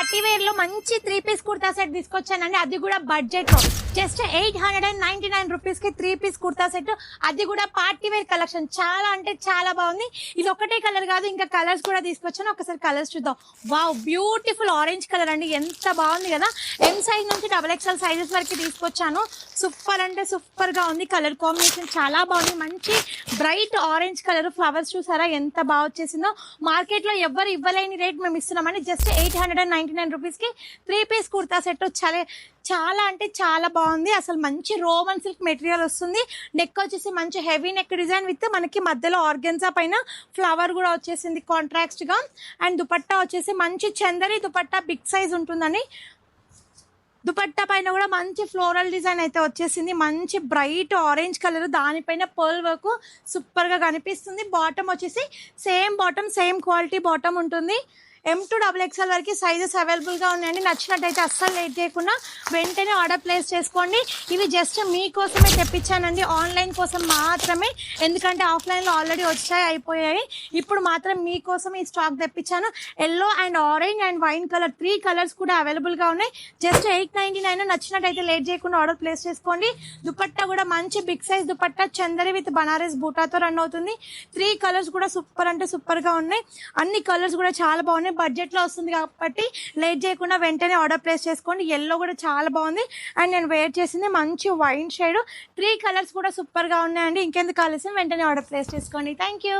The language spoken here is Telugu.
పార్టీ వేర్ లో మంచి 3 పీస్ కుర్తా సెట్ తీసుకొచ్చానండి. అది కూడా బడ్జెట్ లో జస్ట్ 899 రూపీస్ కి 3 పీస్ కుర్తా సెట్. అది కూడా పార్టీ వేర్ కలెక్షన్. చాలా అంటే చాలా బాగుంది. ఇది ఒకటే కలర్ కాదు, ఇంకా కలర్స్ కూడా తీసుకొచ్చాను. ఒకసారి కలర్స్ చూద్దాం. వావ్, బ్యూటిఫుల్ ఆరెంజ్ కలర్ అండి. ఎంత బాగుంది కదా. ఎం సైజ్ నుంచి XXL సైజెస్ వరకు తీసుకొచ్చాను. సూపర్ అంటే సూపర్ గా ఉంది. కలర్ కాంబినేషన్ చాలా బాగుంది. మంచి బ్రైట్ ఆరెంజ్ కలర్. ఫ్లవర్స్ చూసారా ఎంత బాగా వచ్చేసిందో. మార్కెట్ లో ఎవరు ఇవ్వలేని రేట్ మేము ఇస్తున్నామని. జస్ట్ 899 రూపీస్ కి 3 పీస్ కుర్తా సెట్. చాలా అంటే చాలా బాగుంది. అసలు మంచి రోమన్ సిల్క్ మెటీరియల్ వస్తుంది. నెక్ వచ్చేసి మంచి హెవీ నెక్ డిజైన్ విత్ మనకి మధ్యలో ఆర్గెన్జా పైన ఫ్లవర్ కూడా వచ్చేసింది కాంట్రాక్ట్ గా. అండ్ దుపట్టా వచ్చేసి మంచి చందరి దుపట్టా, బిగ్ సైజ్ ఉంటుందని. దుపట్టా పైన కూడా మంచి ఫ్లోరల్ డిజైన్ అయితే వచ్చేసింది. మంచి బ్రైట్ ఆరెంజ్ కలర్, దానిపైన పర్ల్ వర్క్ సూపర్ గా కనిపిస్తుంది. బాటమ్ వచ్చేసి same bottom, same quality bottom ఉంటుంది. M to XXL వరకు సైజెస్ అవైలబుల్ గా ఉన్నాయండి. నచ్చినట్టయితే అస్సలు లేట్ చేయకుండా వెంటనే ఆర్డర్ ప్లేస్ చేసుకోండి. ఇవి జస్ట్ మీకోసమే తెప్పించానండి, ఆన్లైన్ కోసం మాత్రమే. ఎందుకంటే ఆఫ్లైన్ లో ఆల్రెడీ వచ్చాయి, అయిపోయాయి. ఇప్పుడు మాత్రం మీకోసం ఈ స్టాక్ తెప్పించాను. Yellow and orange and wine colour 3 colours కూడా అవైలబుల్ గా ఉన్నాయి. జస్ట్ 899. నచ్చినట్టయితే లేట్ చేయకుండా ఆర్డర్ ప్లేస్ చేసుకోండి. దుపట్టా కూడా మంచి big size dupatta, Chanderi with Banaras బూటాతో రన్ అవుతుంది. 3 కలర్స్ కూడా సూపర్ అంటే సూపర్ గా ఉన్నాయి. అన్ని కలర్స్ కూడా చాలా బాగున్నాయి. బడ్జెట్ లో వస్తుంది కాబట్టి లేట్ చేయకుండా వెంటనే ఆర్డర్ ప్లేస్ చేసుకోండి. ఎల్లో కూడా చాలా బాగుంది. అండ్ నేను వేర్ చేసింది మంచి వైన్ షేడ్. 3 కలర్స్ కూడా సూపర్ గా ఉన్నాయండి. ఇంకెందుకు ఆలస్యం, వెంటనే ఆర్డర్ ప్లేస్ చేసుకోండి. Thank you.